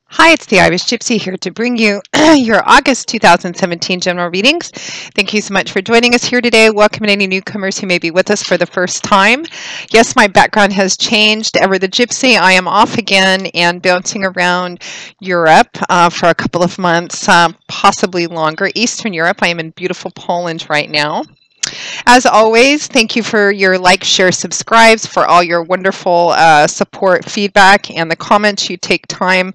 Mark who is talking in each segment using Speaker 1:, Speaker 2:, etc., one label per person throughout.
Speaker 1: Hi, it's the Irish Gypsy here to bring you your August 2017 general readings. Thank you so much for joining us here today. Welcome to any newcomers who may be with us for the first time. Yes, my background has changed. Ever the Gypsy, I am off again and bouncing around Europe for a couple of months, possibly longer. Eastern Europe. I am in beautiful Poland right now. As always, thank you for your like, share, subscribes, for all your wonderful support, feedback, and the comments you take time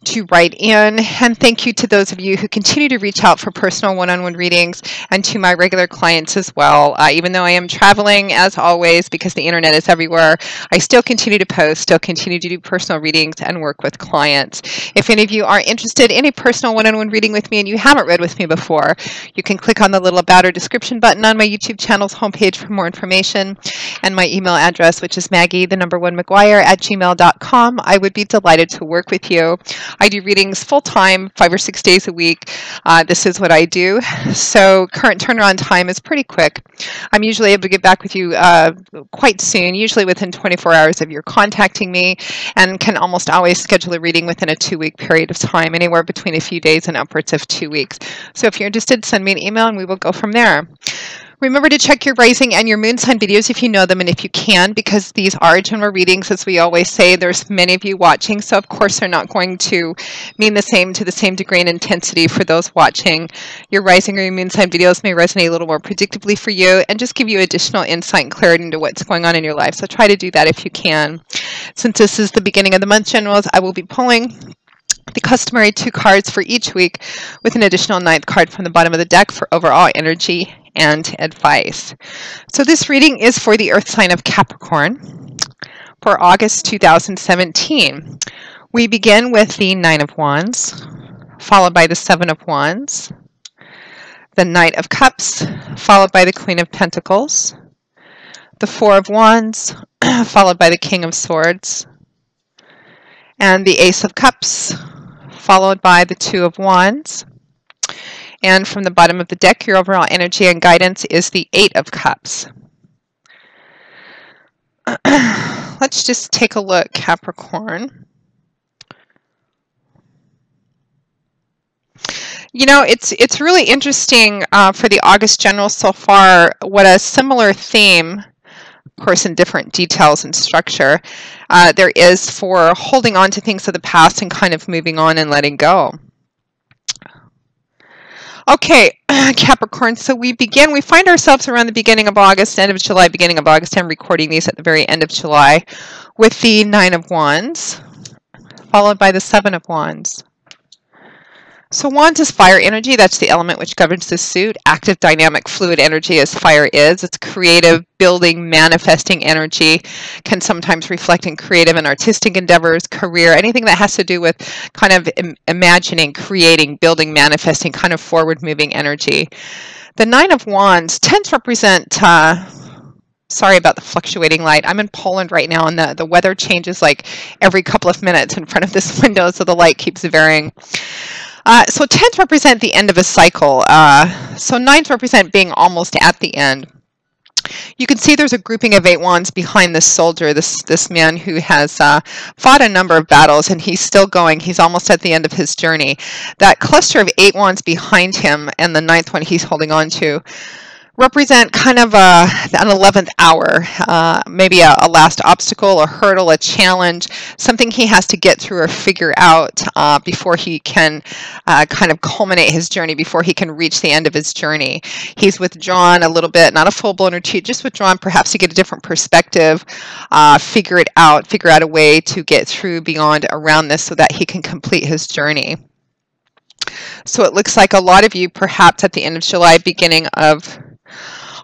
Speaker 1: to write in. And thank you to those of you who continue to reach out for personal one-on-one readings, and to my regular clients as well. Even though I am traveling, as always, because the internet is everywhere, I still continue to post, still continue to do personal readings and work with clients. If any of you are interested in a personal one-on-one reading with me and you haven't read with me before, you can click on the little about or description button on my YouTube channel's homepage for more information, and my email address, which is Maggie1McGuire@gmail.com. I would be delighted to work with you. I do readings full-time, 5 or 6 days a week. This is what I do. So current turnaround time is pretty quick. I'm usually able to get back with you quite soon, usually within 24 hours of your contacting me, and can almost always schedule a reading within a 2-week period of time, anywhere between a few days and upwards of 2 weeks. So if you're interested, send me an email and we will go from there. Remember to check your rising and your moon sign videos if you know them and if you can, because these are general readings. As we always say, there's many of you watching, so of course they're not going to mean the same to the same degree and intensity for those watching. Your rising or your moon sign videos may resonate a little more predictably for you and just give you additional insight and clarity into what's going on in your life. So try to do that if you can. Since this is the beginning of the month generals, I will be pulling the customary 2 cards for each week, with an additional 9th card from the bottom of the deck for overall energy and advice. So this reading is for the earth sign of Capricorn for August 2017. We begin with the 9 of Wands, followed by the 7 of Wands, the Knight of Cups, followed by the Queen of Pentacles, the 4 of Wands, followed by the King of Swords, and the Ace of Cups, followed by the 2 of Wands. And from the bottom of the deck, your overall energy and guidance is the 8 of Cups. Let's just take a look, Capricorn. You know, it's really interesting for the August general so far, what a similar theme, of course in different details and structure, there is for holding on to things of the past and kind of moving on and letting go. Okay, Capricorn, so we find ourselves around the beginning of August, end of July, beginning of August. I'm recording these at the very end of July, with the 9 of Wands, followed by the 7 of Wands. So Wands is fire energy. That's the element which governs this suit. Active, dynamic, fluid energy as fire is. It's creative, building, manifesting energy. Can sometimes reflect in creative and artistic endeavors, career, anything that has to do with kind of imagining, creating, building, manifesting, kind of forward-moving energy. The 9 of Wands tends to represent... sorry about the fluctuating light. I'm in Poland right now, and the weather changes like every couple of minutes in front of this window, so the light keeps varying. So 10s represent the end of a cycle. So 9s represent being almost at the end. You can see there's a grouping of 8 wands behind this soldier, this man who has fought a number of battles, and he's still going. He's almost at the end of his journey. That cluster of 8 wands behind him and the 9th one he's holding on to represent kind of an 11th hour, maybe a last obstacle, a hurdle, a challenge, something he has to get through or figure out before he can kind of culminate his journey, before he can reach the end of his journey. He's withdrawn a little bit, not a full-blown retreat, just withdrawn perhaps to get a different perspective, figure out a way to get through, beyond, around this, so that he can complete his journey. So it looks like a lot of you, perhaps at the end of July, beginning of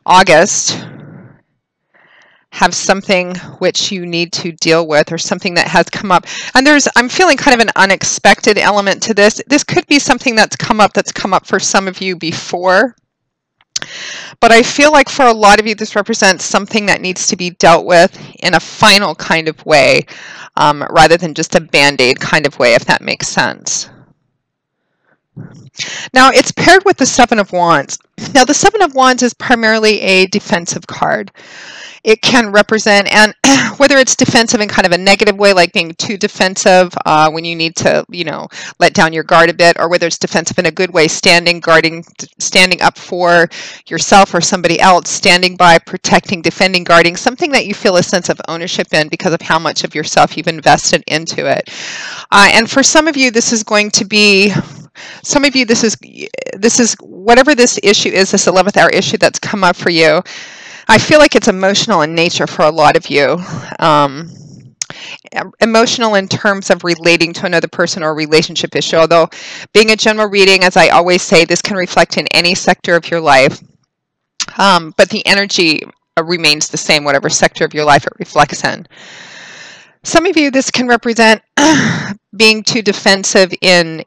Speaker 1: August, have something which you need to deal with, or something that has come up. And I'm feeling kind of an unexpected element to this. This could be something that's come up for some of you before. But I feel like for a lot of you, this represents something that needs to be dealt with in a final kind of way, rather than just a band-aid kind of way, if that makes sense. Now, it's paired with the Seven of Wands. Now, the Seven of Wands is primarily a defensive card. It can represent, and whether it's defensive in kind of a negative way, like being too defensive when you need to, let down your guard a bit, or whether it's defensive in a good way, standing up for yourself or somebody else, standing by, protecting, defending, guarding, something that you feel a sense of ownership in because of how much of yourself you've invested into it. And for some of you, this is going to be, this is whatever this issue is, this 11th hour issue that's come up for you. I feel like it's emotional in nature for a lot of you. Emotional in terms of relating to another person or a relationship issue. Although being a general reading, as I always say, this can reflect in any sector of your life. But the energy remains the same, whatever sector of your life it reflects in. Some of you, this can represent being too defensive in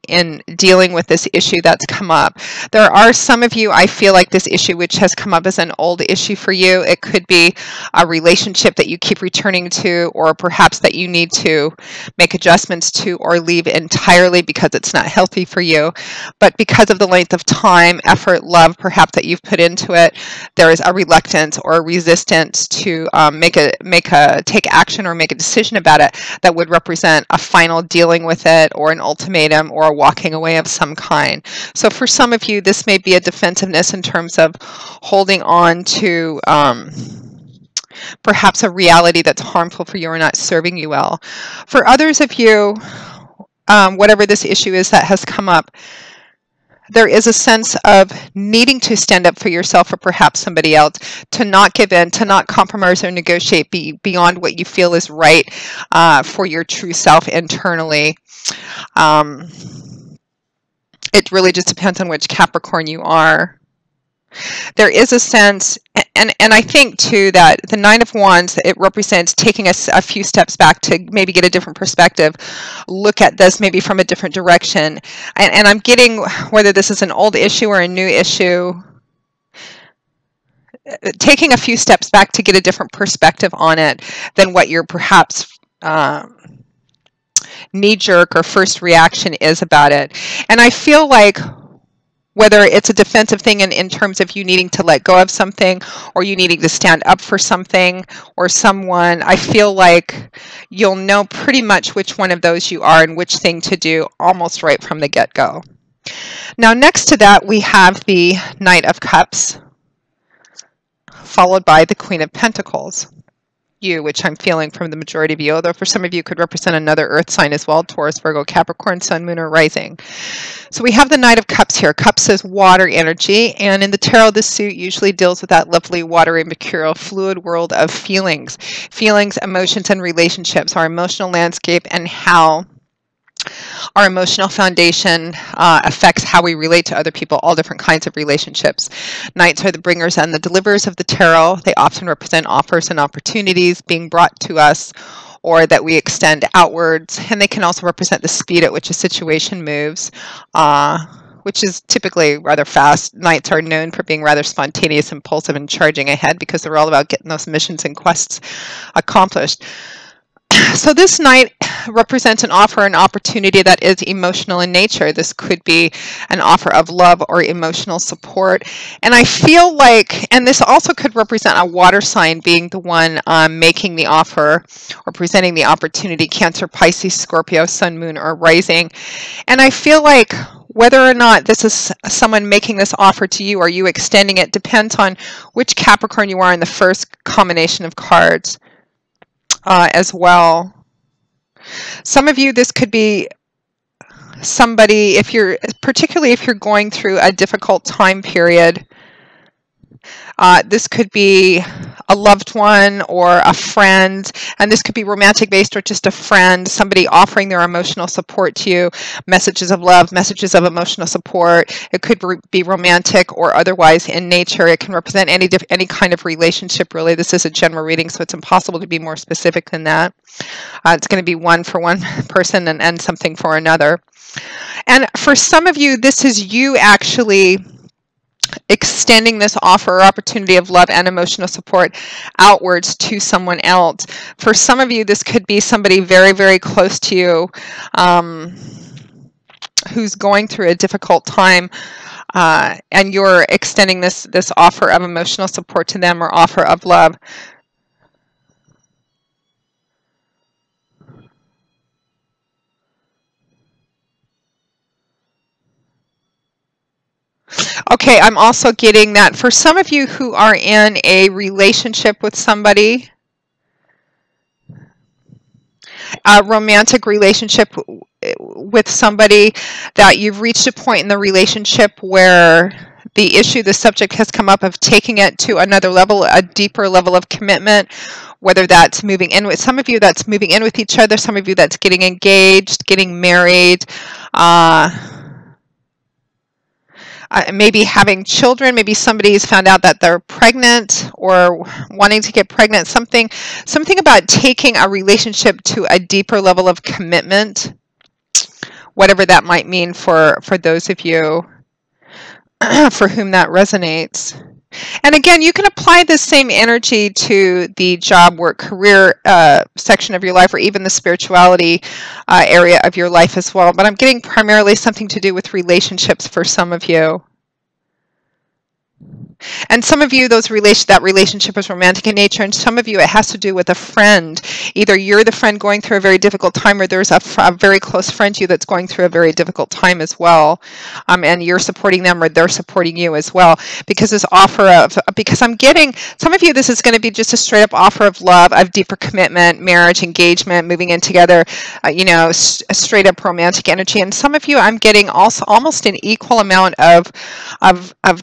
Speaker 1: dealing with this issue that's come up. There are some of you, I feel like this issue which has come up as an old issue for you. It could be a relationship that you keep returning to, or perhaps that you need to make adjustments to or leave entirely because it's not healthy for you. But because of the length of time, effort, love perhaps that you've put into it, there is a reluctance or a resistance to take action or make a decision about it that would represent a final dealing with it, or an ultimatum, or a walking away of some kind. So for some of you, this may be a defensiveness in terms of holding on to perhaps a reality that's harmful for you or not serving you well. For others of you, whatever this issue is that has come up, there is a sense of needing to stand up for yourself or perhaps somebody else, to not give in, to not compromise or negotiate beyond what you feel is right for your true self internally. It really just depends on which Capricorn you are. There is a sense, and I think too that the Nine of Wands, it represents taking a few steps back to maybe get a different perspective, look at this maybe from a different direction. And I'm getting, whether this is an old issue or a new issue, taking a few steps back to get a different perspective on it than what your perhaps knee-jerk or first reaction is about it. And I feel like whether it's a defensive thing in terms of you needing to let go of something, or you needing to stand up for something or someone, I feel like you'll know pretty much which one of those you are and which thing to do almost right from the get-go. Now, next to that, we have the Knight of Cups, followed by the Queen of Pentacles. You, which I'm feeling from the majority of you, although for some of you could represent another earth sign as well: Taurus, Virgo, Capricorn, Sun, Moon, or Rising. So we have the Knight of Cups here. Cups is water energy, and in the tarot, this suit usually deals with that lovely watery, mercurial, fluid world of feelings, emotions, and relationships, our emotional landscape, and how our emotional foundation affects how we relate to other people, all different kinds of relationships. Knights are the bringers and the deliverers of the tarot. They often represent offers and opportunities being brought to us, or that we extend outwards. And they can also represent the speed at which a situation moves, which is typically rather fast. Knights are known for being rather spontaneous, impulsive, and charging ahead because they're all about getting those missions and quests accomplished. So this Knight represents an offer, an opportunity that is emotional in nature. This could be an offer of love or emotional support. And I feel like, and this also could represent a water sign being the one making the offer or presenting the opportunity: Cancer, Pisces, Scorpio, Sun, Moon, or Rising. And I feel like whether or not this is someone making this offer to you or you extending it depends on which Capricorn you are in the first combination of cards. As well. Some of you, this could be somebody, particularly if you're going through a difficult time period. This could be a loved one or a friend, and this could be romantic based or just a friend, somebody offering their emotional support to you, messages of love, messages of emotional support. It could be romantic or otherwise in nature. It can represent any kind of relationship, really. This is a general reading, so it's impossible to be more specific than that. It's going to be one for one person and something for another. And for some of you, this is you actually extending this offer or opportunity of love and emotional support outwards to someone else. For some of you, this could be somebody very, very close to you. who's going through a difficult time, and you're extending this offer of emotional support to them or offer of love. Okay, I'm also getting that for some of you who are in a relationship with somebody, a romantic relationship with somebody, that you've reached a point in the relationship where the subject has come up of taking it to another level, a deeper level of commitment, whether that's moving in with some of you, that's moving in with each other, some of you that's getting engaged, getting married, maybe having children, maybe somebody's found out that they're pregnant or wanting to get pregnant, something about taking a relationship to a deeper level of commitment, whatever that might mean for those of you for whom that resonates. And again, you can apply this same energy to the job, work, career section of your life, or even the spirituality area of your life as well. But I'm getting primarily something to do with relationships for some of you. And some of you, that relationship is romantic in nature, and some of you, it has to do with a friend. Either you're the friend going through a very difficult time, or there's a very close friend to you that's going through a very difficult time as well, and you're supporting them, or they're supporting you as well. Because I'm getting, some of you, this is going to be just a straight up offer of love, of deeper commitment, marriage, engagement, moving in together, a straight up romantic energy. And some of you, I'm getting also almost an equal amount of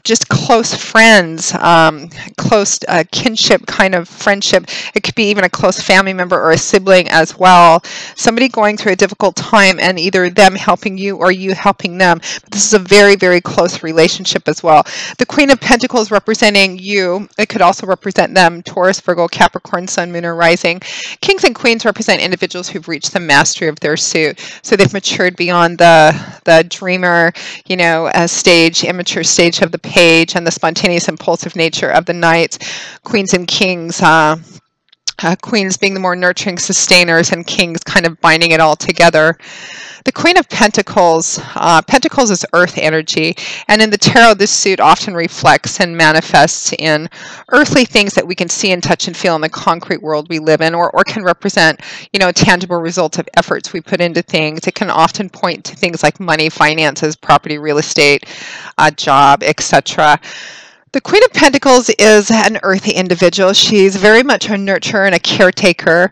Speaker 1: just close friends, close kinship kind of friendship. It could be even a close family member or a sibling as well. Somebody going through a difficult time, and either them helping you or you helping them. But this is a very, very close relationship as well. The Queen of Pentacles representing you. It could also represent them, Taurus, Virgo, Capricorn, Sun, Moon, or Rising. Kings and Queens represent individuals who've reached the mastery of their suit. So they've matured beyond the dreamer, stage, immature stage of the page, and the spontaneous, impulsive nature of the knights. Queens and Kings, Queens being the more nurturing sustainers, and Kings kind of binding it all together. The Queen of Pentacles, Pentacles is earth energy, and in the tarot, this suit often reflects and manifests in earthly things that we can see and touch and feel in the concrete world we live in, or can represent, tangible results of efforts we put into things. It can often point to things like money, finances, property, real estate, a job, etc. The Queen of Pentacles is an earthy individual. She's very much a nurturer and a caretaker,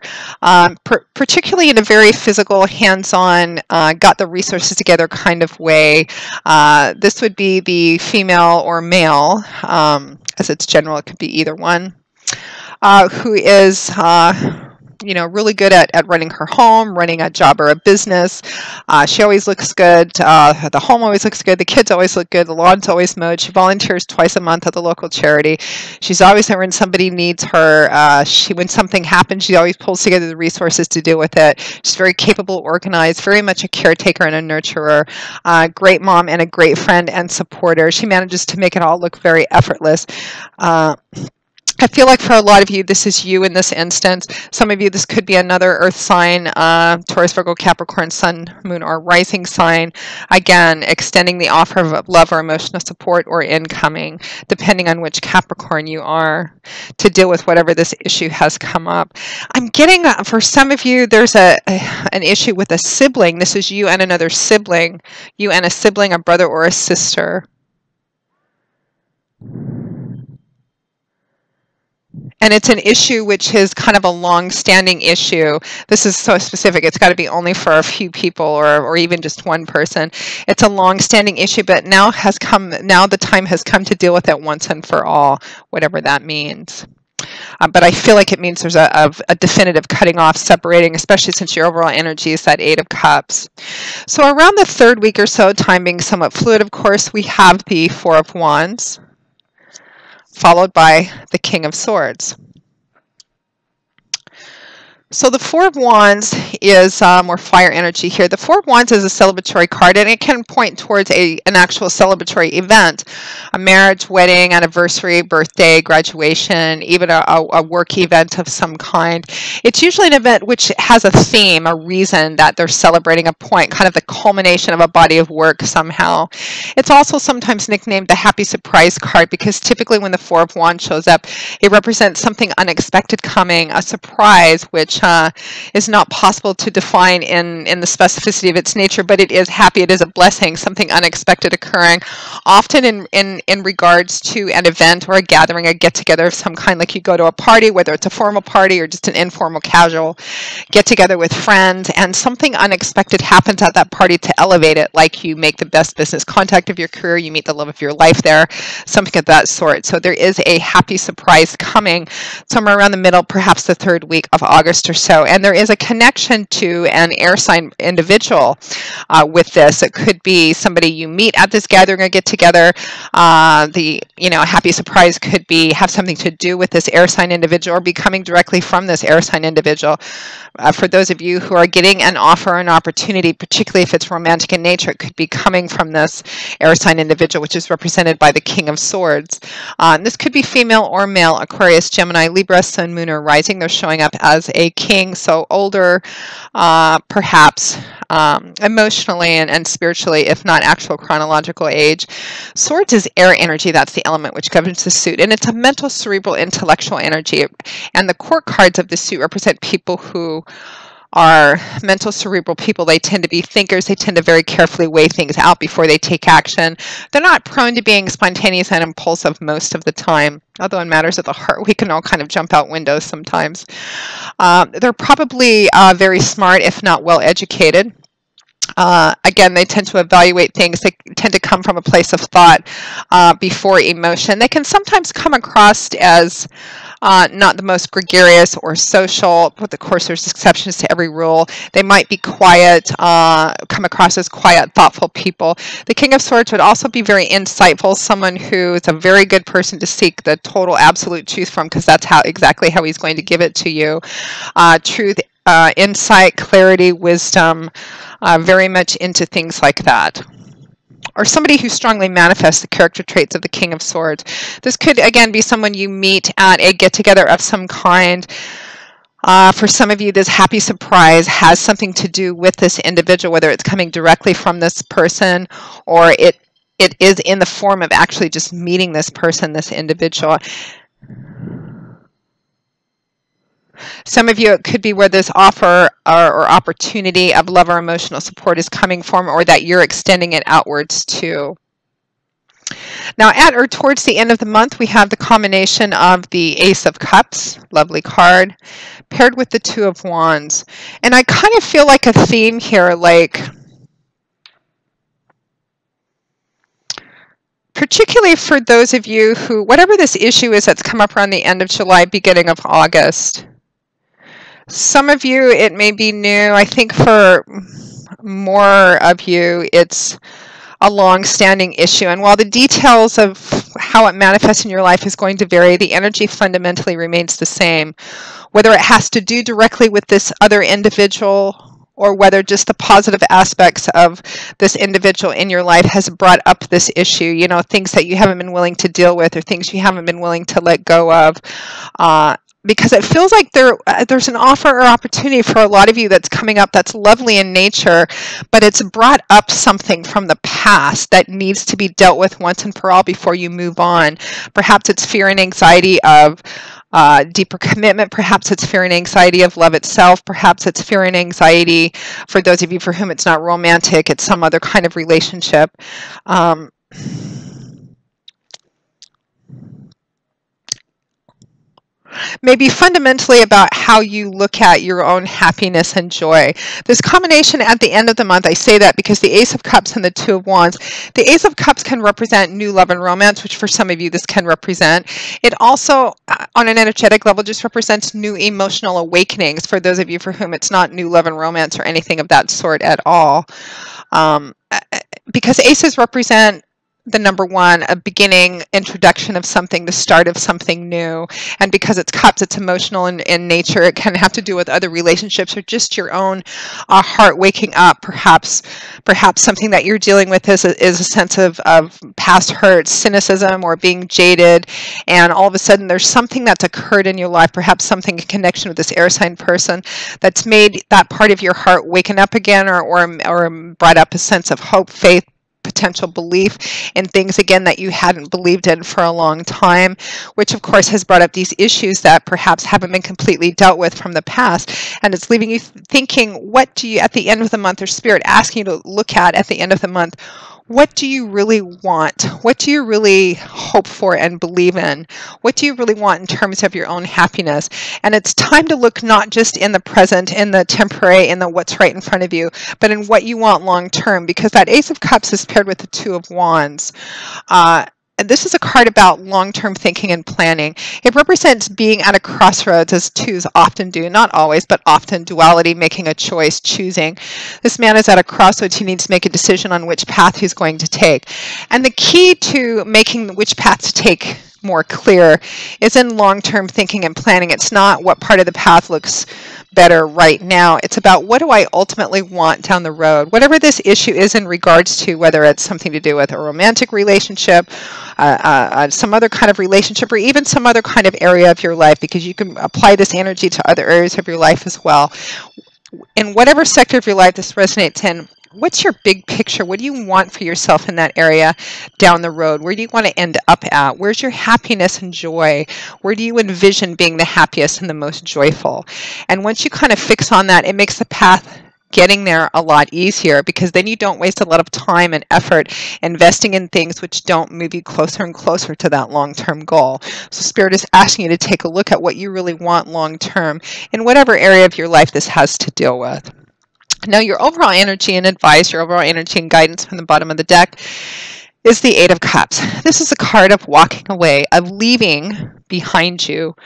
Speaker 1: particularly in a very physical, hands-on, got the resources together kind of way. This would be the female or male, as it's general, it could be either one, who is really good at running her home, running a job or a business. She always looks good. The home always looks good. The kids always look good. The lawn's always mowed. She volunteers twice a month at the local charity. She's always there when somebody needs her. When something happens, she always pulls together the resources to deal with it. She's very capable, organized, very much a caretaker and a nurturer. Great mom and a great friend and supporter. She manages to make it all look very effortless. I feel like for a lot of you, this is you in this instance. Some of you, this could be another earth sign, Taurus, Virgo, Capricorn, Sun, Moon, or Rising sign. Again, extending the offer of love or emotional support, or incoming, depending on which Capricorn you are, to deal with whatever this issue has come up. I'm getting, for some of you, there's an issue with a sibling. This is you and another sibling. You and a sibling, a brother or a sister. And it's an issue which is kind of a long-standing issue. This is so specific. It's got to be only for a few people, or even just one person. It's a long-standing issue, but now the time has come to deal with it once and for all, whatever that means. But I feel like it means there's a definitive cutting off, separating, especially since your overall energy is that 8 of Cups. So around the 3rd week or so, time being somewhat fluid, of course, we have the 4 of Wands, followed by the King of Swords. So the Four of Wands is more fire energy here. The Four of Wands is a celebratory card, and it can point towards an actual celebratory event, a marriage, wedding, anniversary, birthday, graduation, even a work event of some kind. It's usually an event which has a theme, a reason that they're celebrating a point, kind of the culmination of a body of work somehow. It's also sometimes nicknamed the happy surprise card because typically when the Four of Wands shows up, it represents something unexpected coming, a surprise, which is not possible to define in the specificity of its nature, but it is happy, it is a blessing, something unexpected occurring, often in regards to an event or a gathering, a get-together of some kind, like you go to a party, whether it's a formal party or just an informal, casual get-together with friends, and something unexpected happens at that party to elevate it, like you make the best business contact of your career, you meet the love of your life there, something of that sort. So there is a happy surprise coming somewhere around the middle, perhaps the third week of August or so. And there is a connection to an air sign individual with this. It could be somebody you meet at this gathering or get together. A happy surprise could have something to do with this air sign individual or be coming directly from this air sign individual. For those of you who are getting an offer or an opportunity, particularly if it's romantic in nature, it could be coming from this air sign individual, which is represented by the King of Swords. This could be female or male, Aquarius, Gemini, Libra, Sun, Moon, or Rising. They're showing up as a king, so older, perhaps emotionally and spiritually, if not actual chronological age. Swords is air energy. That's the element which governs the suit, and it's a mental, cerebral, intellectual energy. And the court cards of the suit represent people who are mental, cerebral people. They tend to be thinkers. They tend to very carefully weigh things out before they take action. They're not prone to being spontaneous and impulsive most of the time, although in matters of the heart, we can all kind of jump out windows sometimes. They're probably very smart, if not well educated. Again, they tend to evaluate things. They tend to come from a place of thought before emotion. They can sometimes come across as not the most gregarious or social, but of course there's exceptions to every rule. They might be quiet, come across as quiet, thoughtful people. The King of Swords would also be very insightful, someone who is a very good person to seek the total absolute truth from, because that's exactly how he's going to give it to you. Truth, insight, clarity, wisdom, very much into things like that. Or somebody who strongly manifests the character traits of the King of Swords. This could, again, be someone you meet at a get-together of some kind. For some of you, this happy surprise has something to do with this individual, whether it's coming directly from this person or it is in the form of actually just meeting this person, this individual. Some of you, it could be where this offer or opportunity of love or emotional support is coming from, or that you're extending it outwards to. Now, at or towards the end of the month, we have the combination of the Ace of Cups, lovely card, paired with the Two of Wands. And I kind of feel like a theme here, like particularly for those of you who, whatever this issue is that's come up around the end of July, beginning of August. Some of you, it may be new. I think for more of you, it's a long-standing issue. And while the details of how it manifests in your life is going to vary, the energy fundamentally remains the same. Whether it has to do directly with this other individual or whether just the positive aspects of this individual in your life has brought up this issue, you know, things that you haven't been willing to deal with or things you haven't been willing to let go of. Because it feels like there's an offer or opportunity for a lot of you that's coming up that's lovely in nature, but it's brought up something from the past that needs to be dealt with once and for all before you move on. Perhaps it's fear and anxiety of deeper commitment. Perhaps it's fear and anxiety of love itself. Perhaps it's fear and anxiety for those of you for whom it's not romantic, it's some other kind of relationship. Maybe fundamentally about how you look at your own happiness and joy. This combination at the end of the month, I say that because the Ace of Cups and the Two of Wands, the Ace of Cups can represent new love and romance, which for some of you this can represent. It also, on an energetic level, just represents new emotional awakenings for those of you for whom it's not new love and romance or anything of that sort at all. Because aces represent the number one, a beginning, introduction of something, the start of something new. And because it's cups, it's emotional in nature. It can have to do with other relationships or just your own heart waking up. Perhaps something that you're dealing with is a sense of past hurt, cynicism, or being jaded. And all of a sudden there's something that's occurred in your life, perhaps something in connection with this air sign person that's made that part of your heart waken up again, or brought up a sense of hope, faith, potential belief in things again that you hadn't believed in for a long time, which of course has brought up these issues that perhaps haven't been completely dealt with from the past. And it's leaving you thinking, what do you, at the end of the month, or Spirit asking you to look at the end of the month, what do you really want? What do you really hope for and believe in? What do you really want in terms of your own happiness? And it's time to look not just in the present, in the temporary, in the what's right in front of you, but in what you want long term, because that Ace of Cups is paired with the Two of Wands. And this is a card about long-term thinking and planning. It represents being at a crossroads, as twos often do, not always, but often, duality, making a choice, choosing. This man is at a crossroads. He needs to make a decision on which path he's going to take. And the key to making which path to take more clear is in long-term thinking and planning. It's not what part of the path looks better right now. It's about, what do I ultimately want down the road? Whatever this issue is in regards to, whether it's something to do with a romantic relationship, some other kind of relationship, or even some other kind of area of your life, because you can apply this energy to other areas of your life as well. In whatever sector of your life this resonates in, what's your big picture? What do you want for yourself in that area down the road? Where do you want to end up at? Where's your happiness and joy? Where do you envision being the happiest and the most joyful? And once you kind of fix on that, it makes the path getting there a lot easier, because then you don't waste a lot of time and effort investing in things which don't move you closer and closer to that long-term goal. So Spirit is asking you to take a look at what you really want long-term in whatever area of your life this has to deal with. Now, your overall energy and advice, your overall energy and guidance from the bottom of the deck is the Eight of Cups. This is a card of walking away, of leaving behind you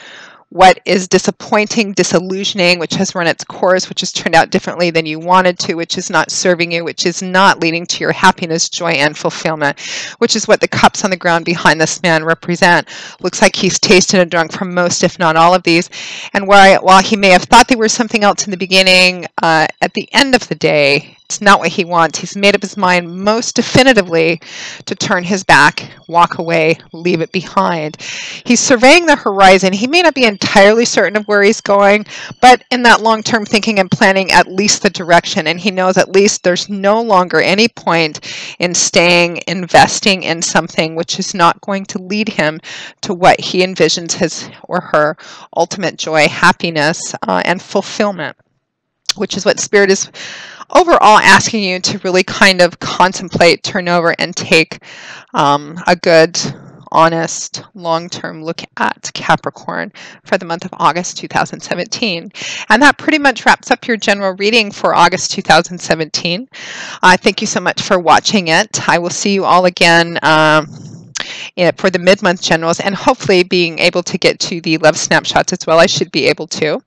Speaker 1: what is disappointing, disillusioning, which has run its course, which has turned out differently than you wanted to, which is not serving you, which is not leading to your happiness, joy, and fulfillment, which is what the cups on the ground behind this man represent. Looks like he's tasted and drunk from most, if not all of these. And while he may have thought they were something else in the beginning, at the end of the day, it's not what he wants. He's made up his mind most definitively to turn his back, walk away, leave it behind. He's surveying the horizon. He may not be entirely certain of where he's going, but in that long-term thinking and planning, at least the direction. And he knows at least there's no longer any point in staying, investing in something which is not going to lead him to what he envisions his or her ultimate joy, happiness, and fulfillment, which is what Spirit is overall asking you to really kind of contemplate, turn over, and take a good, honest, long-term look at Capricorn for the month of August 2017. And that pretty much wraps up your general reading for August 2017. Thank you so much for watching it. I will see you all again for the mid-month generals, and hopefully being able to get to the love snapshots as well. I should be able to.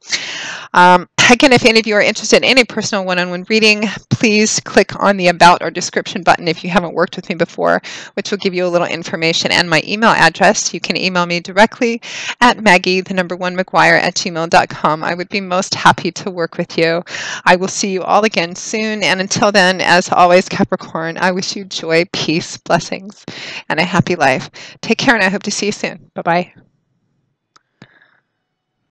Speaker 1: Again, if any of you are interested in any personal one-on-one reading, please click on the About or Description button if you haven't worked with me before, which will give you a little information and my email address. You can email me directly at Maggie1McGuire@gmail.com. I would be most happy to work with you. I will see you all again soon, and until then, as always, Capricorn, I wish you joy, peace, blessings, and a happy life. Take care, and I hope to see you soon. Bye-bye.